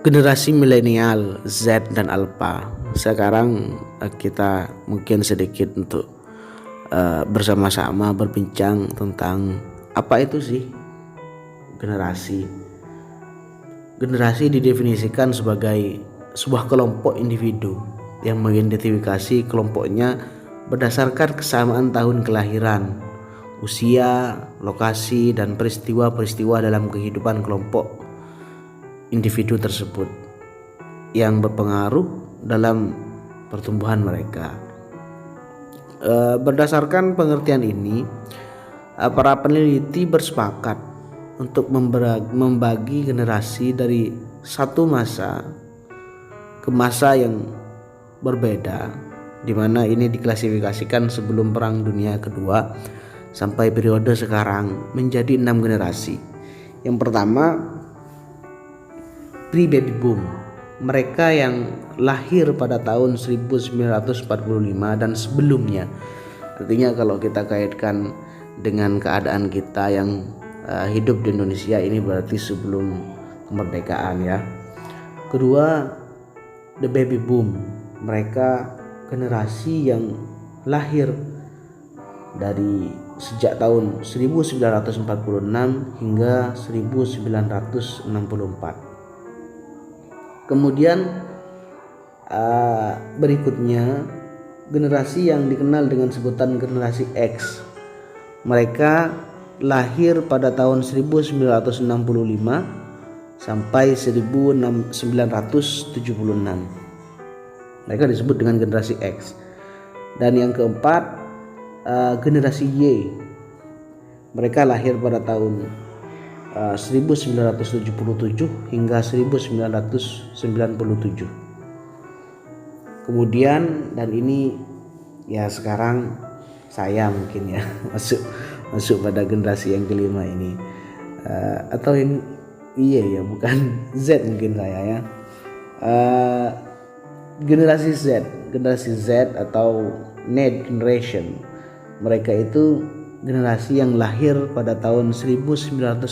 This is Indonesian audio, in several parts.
Generasi milenial, Z dan Alpha. Sekarang kita mungkin sedikit untuk bersama-sama berbincang tentang apa itu sih generasi. Generasi didefinisikan sebagai sebuah kelompok individu yang mengidentifikasi kelompoknya berdasarkan kesamaan tahun kelahiran, usia, lokasi, dan peristiwa-peristiwa dalam kehidupan kelompok individu tersebut yang berpengaruh dalam pertumbuhan mereka. Berdasarkan pengertian ini, para peneliti bersepakat untuk membagi generasi dari satu masa ke masa yang berbeda, di mana ini diklasifikasikan sebelum Perang Dunia Kedua sampai periode sekarang menjadi 6 generasi. Yang pertama, pre-baby boom, mereka yang lahir pada tahun 1945 dan sebelumnya. Artinya kalau kita kaitkan dengan keadaan kita yang hidup di Indonesia, ini berarti sebelum kemerdekaan ya. Kedua, the baby boom, mereka generasi yang lahir dari sejak tahun 1946 hingga 1964. Kemudian berikutnya generasi yang dikenal dengan sebutan generasi X. Mereka lahir pada tahun 1965 sampai 1976. Mereka disebut dengan generasi X. Dan yang keempat, generasi Y. Mereka lahir pada tahun 1977 hingga 1997. Kemudian, dan ini ya sekarang saya mungkin ya masuk pada generasi yang kelima ini, atau yang iya ya bukan Z mungkin saya ya, generasi Z atau Next Generation. Mereka itu generasi yang lahir pada tahun 1999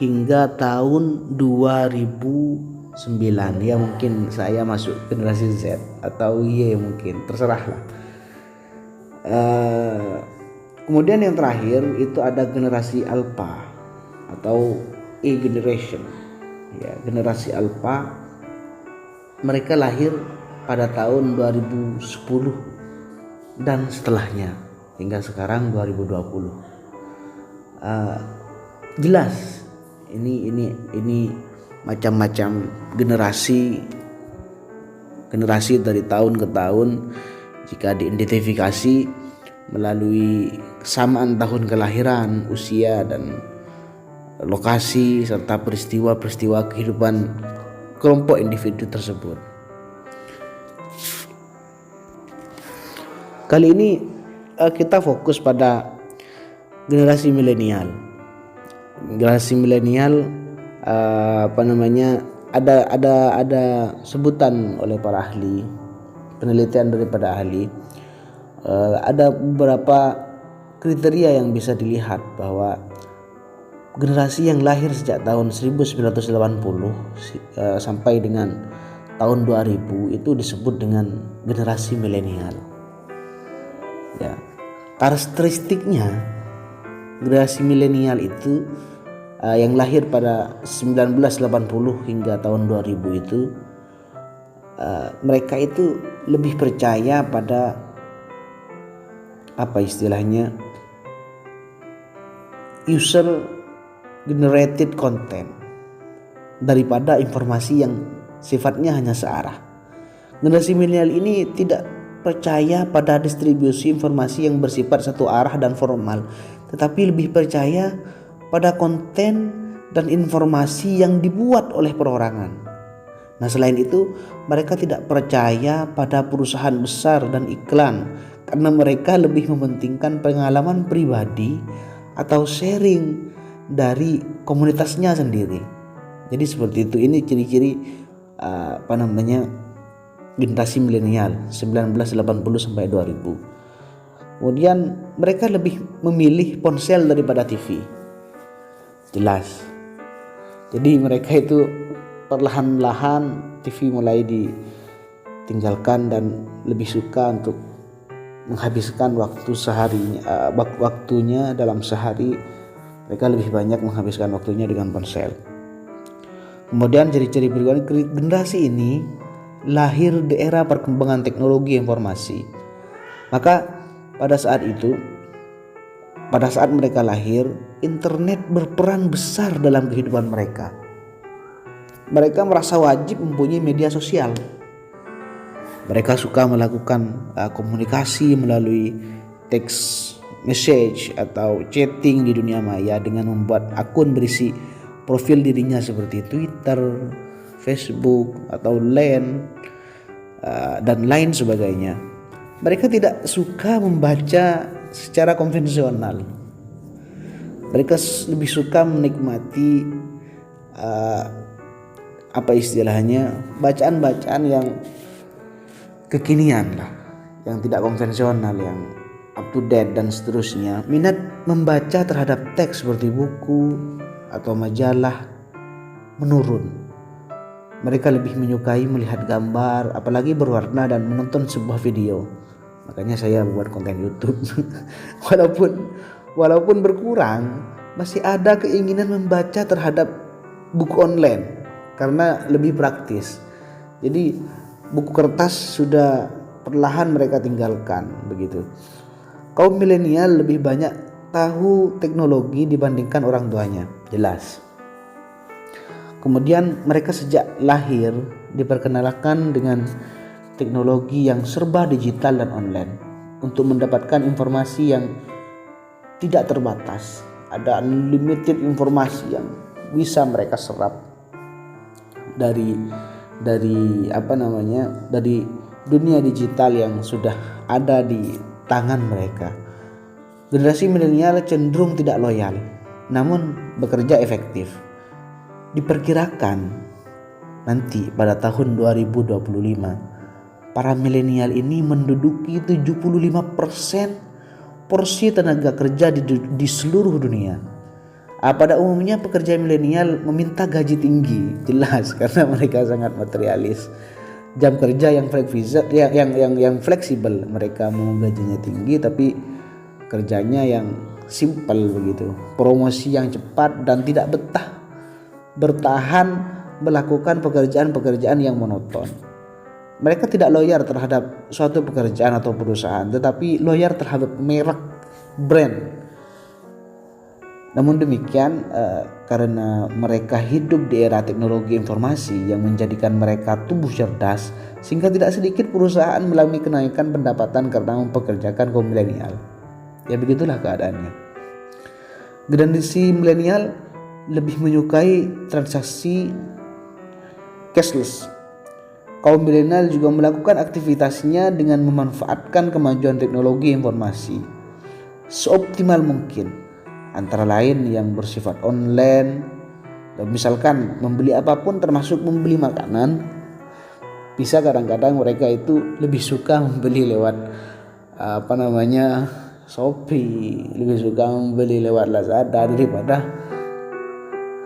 hingga tahun 2009. Ya mungkin saya masuk generasi Z atau Y, mungkin terserah lah. Kemudian yang terakhir itu ada generasi Alpha atau E Generation. Ya, generasi Alpha mereka lahir pada tahun 2010 dan setelahnya hingga sekarang 2020. Jelas ini macam-macam generasi dari tahun ke tahun. Jika diidentifikasi melalui kesamaan tahun kelahiran, usia, dan lokasi serta peristiwa-peristiwa kehidupan kelompok individu tersebut. Kali ini kita fokus pada generasi milenial. Generasi milenial ada sebutan oleh para ahli, penelitian daripada ahli. Ada beberapa kriteria yang bisa dilihat bahwa generasi yang lahir sejak tahun 1980 sampai dengan tahun 2000 itu disebut dengan generasi milenial. Ya, karakteristiknya generasi milenial itu yang lahir pada 1980 hingga tahun 2000 itu mereka itu lebih percaya pada user generated content daripada informasi yang sifatnya hanya searah. Generasi milenial ini tidak percaya pada distribusi informasi yang bersifat satu arah dan formal, tetapi lebih percaya pada konten dan informasi yang dibuat oleh perorangan. Nah, selain itu, mereka tidak percaya pada perusahaan besar dan iklan karena mereka lebih mementingkan pengalaman pribadi atau sharing dari komunitasnya sendiri. Jadi seperti itu. Ini ciri-ciri generasi milenial 1980 sampai 2000. Kemudian mereka lebih memilih ponsel daripada TV. Jelas. Jadi mereka itu perlahan-lahan TV mulai ditinggalkan dan lebih suka untuk menghabiskan waktunya dalam sehari. Mereka lebih banyak menghabiskan waktunya dengan ponsel. Kemudian ciri-ciri berikutnya, generasi ini lahir di era perkembangan teknologi informasi. Maka pada saat mereka lahir, internet berperan besar dalam kehidupan mereka. Mereka merasa wajib mempunyai media sosial. Mereka suka melakukan komunikasi melalui teks message atau chatting di dunia maya dengan membuat akun berisi profil dirinya seperti Twitter, Facebook atau LINE dan lain sebagainya. Mereka tidak suka membaca secara konvensional. Mereka lebih suka menikmati bacaan-bacaan yang kekinian lah, yang tidak konvensional, yang up to date dan seterusnya. Minat membaca terhadap teks seperti buku atau majalah menurun. Mereka lebih menyukai melihat gambar, apalagi berwarna, dan menonton sebuah video. Makanya saya membuat konten YouTube. walaupun berkurang, masih ada keinginan membaca terhadap buku online karena lebih praktis. Jadi buku kertas sudah perlahan mereka tinggalkan begitu. Kaum milenial lebih banyak tahu teknologi dibandingkan orang tuanya, jelas. Kemudian mereka sejak lahir diperkenalkan dengan teknologi yang serba digital dan online untuk mendapatkan informasi yang tidak terbatas. Ada unlimited informasi yang bisa mereka serap dari dunia digital yang sudah ada di tangan mereka. Generasi milenial cenderung tidak loyal, namun bekerja efektif. Diperkirakan nanti pada tahun 2025, para milenial ini menduduki 75% porsi tenaga kerja di seluruh dunia. Pada umumnya pekerja milenial meminta gaji tinggi, jelas, karena mereka sangat materialis. Jam kerja yang fleksibel, mereka mau gajinya tinggi tapi kerjanya yang simple begitu. Promosi yang cepat dan tidak bertahan melakukan pekerjaan yang monoton. Mereka tidak loyal terhadap suatu pekerjaan atau perusahaan, tetapi loyal terhadap merek, brand. Namun demikian, karena mereka hidup di era teknologi informasi yang menjadikan mereka tumbuh cerdas, sehingga tidak sedikit perusahaan mengalami kenaikan pendapatan karena mempekerjakan kaum milenial. Ya begitulah keadaannya. Generasi milenial lebih menyukai transaksi cashless. Kaum milenial juga melakukan aktivitasnya dengan memanfaatkan kemajuan teknologi informasi seoptimal mungkin. Antara lain yang bersifat online, misalkan membeli apapun termasuk membeli makanan. Bisa kadang-kadang mereka itu lebih suka membeli lewat Shopee, lebih suka membeli lewat Lazada daripada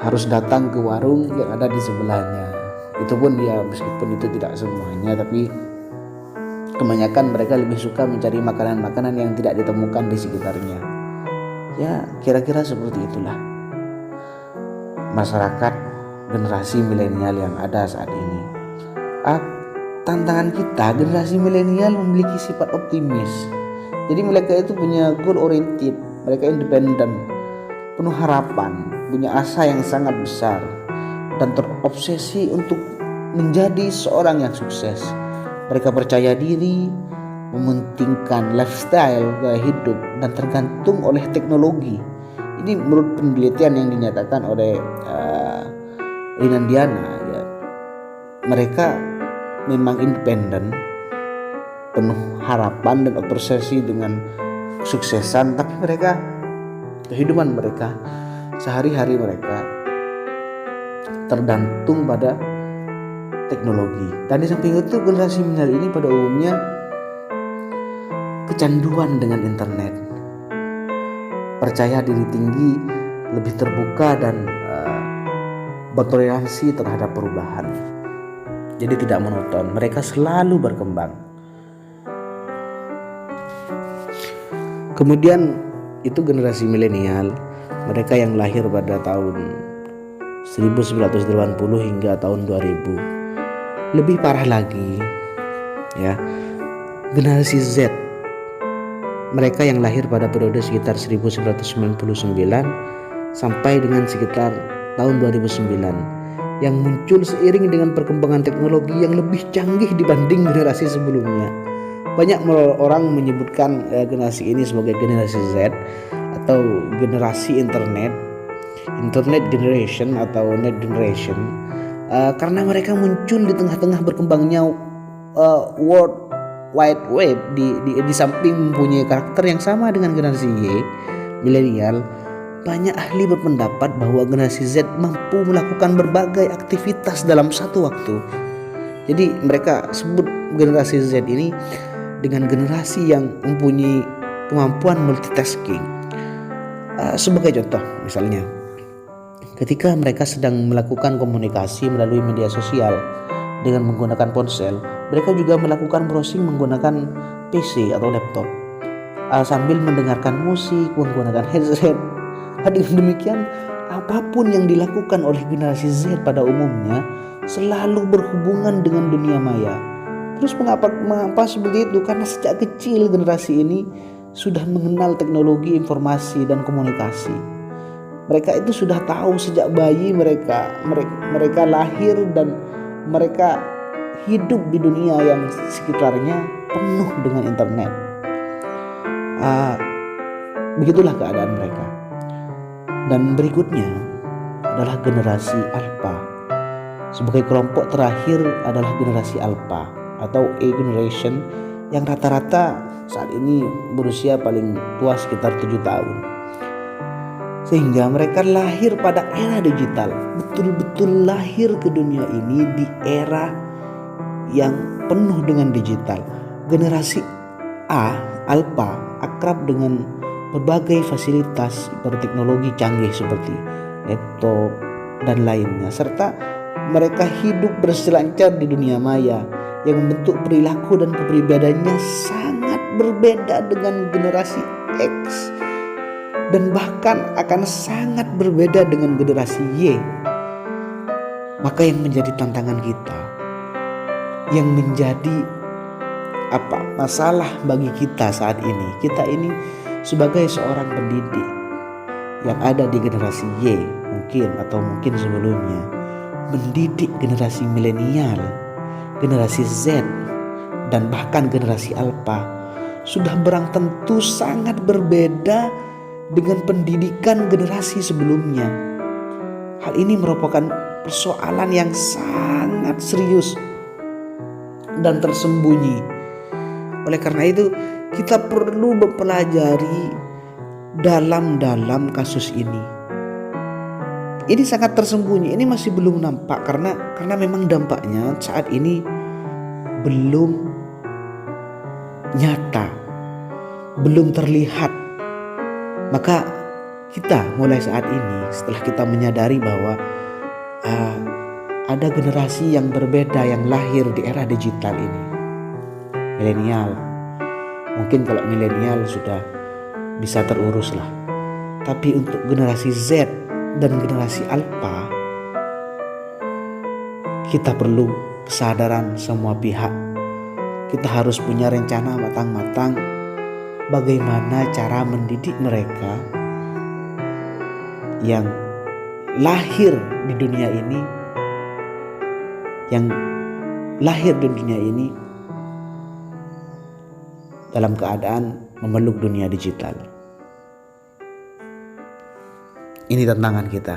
harus datang ke warung yang ada di sebelahnya. Itu pun ya meskipun itu tidak semuanya, tapi kebanyakan mereka lebih suka mencari makanan-makanan yang tidak ditemukan di sekitarnya. Ya kira-kira seperti itulah masyarakat generasi milenial yang ada saat ini. Tantangan kita, generasi milenial memiliki sifat optimis. Jadi mereka itu punya goal oriented, mereka independen, penuh harapan, punya asa yang sangat besar, dan terobsesi untuk menjadi seorang yang sukses. Mereka percaya diri, mementingkan lifestyle, gaya hidup, dan tergantung oleh teknologi. Ini menurut penelitian yang dinyatakan oleh Rinandiana, ya. Mereka memang independen, penuh harapan dan obsesi dengan kesuksesan, tapi kehidupan mereka, sehari-hari mereka tergantung pada teknologi. Dan di samping itu generasi milenial ini pada umumnya kecanduan dengan internet, percaya diri tinggi, lebih terbuka dan bertoleransi terhadap perubahan. Jadi tidak monoton, mereka selalu berkembang. Kemudian itu generasi milenial, mereka yang lahir pada tahun 1980 hingga tahun 2000. Lebih parah lagi ya, generasi Z, mereka yang lahir pada periode sekitar 1999 sampai dengan sekitar tahun 2009, yang muncul seiring dengan perkembangan teknologi yang lebih canggih dibanding generasi sebelumnya. Banyak orang menyebutkan generasi ini sebagai generasi Z atau generasi internet generation atau net generation, karena mereka muncul di tengah-tengah berkembangnya World Wide Web. Di samping mempunyai karakter yang sama dengan generasi Y, milenial, banyak ahli berpendapat bahwa generasi Z mampu melakukan berbagai aktivitas dalam satu waktu. Jadi mereka sebut generasi Z ini dengan generasi yang mempunyai kemampuan multitasking. Sebagai contoh misalnya, ketika mereka sedang melakukan komunikasi melalui media sosial dengan menggunakan ponsel, mereka juga melakukan browsing menggunakan PC atau laptop, sambil mendengarkan musik menggunakan headset. Dengan demikian, apapun yang dilakukan oleh generasi Z pada umumnya selalu berhubungan dengan dunia maya. Terus mengapa seperti itu? Karena sejak kecil generasi ini sudah mengenal teknologi informasi dan komunikasi. Mereka itu sudah tahu sejak bayi mereka lahir dan mereka hidup di dunia yang sekitarnya penuh dengan internet. Begitulah keadaan mereka. Dan berikutnya adalah generasi Alpha. Sebagai kelompok terakhir adalah generasi Alpha atau A generation, yang rata-rata saat ini berusia paling tua sekitar 7 tahun. Sehingga mereka lahir pada era digital, betul-betul lahir ke dunia ini di era yang penuh dengan digital. Generasi A, Alpha, akrab dengan berbagai fasilitas berteknologi canggih seperti laptop dan lainnya, serta mereka hidup berselancar di dunia maya yang membentuk perilaku dan kepribadiannya sangat berbeda dengan generasi X, dan bahkan akan sangat berbeda dengan generasi Y. Maka yang menjadi tantangan kita, yang menjadi masalah bagi kita saat ini, kita ini sebagai seorang pendidik yang ada di generasi Y mungkin sebelumnya, mendidik generasi milenial, generasi Z, dan bahkan generasi Alpha sudah barang tentu sangat berbeda dengan pendidikan generasi sebelumnya. Hal ini merupakan persoalan yang sangat serius dan tersembunyi. Oleh karena itu, kita perlu mempelajari dalam kasus ini. Ini sangat tersembunyi, ini masih belum nampak karena memang dampaknya saat ini belum nyata, belum terlihat. Maka kita mulai saat ini, setelah kita menyadari bahwa ada generasi yang berbeda yang lahir di era digital ini, milenial. Mungkin kalau milenial sudah bisa terurus lah, tapi untuk generasi Z dan generasi Alpha, kita perlu kesadaran semua pihak. Kita harus punya rencana matang-matang bagaimana cara mendidik mereka yang lahir di dunia ini, dalam keadaan memeluk dunia digital. Ini tantangan kita.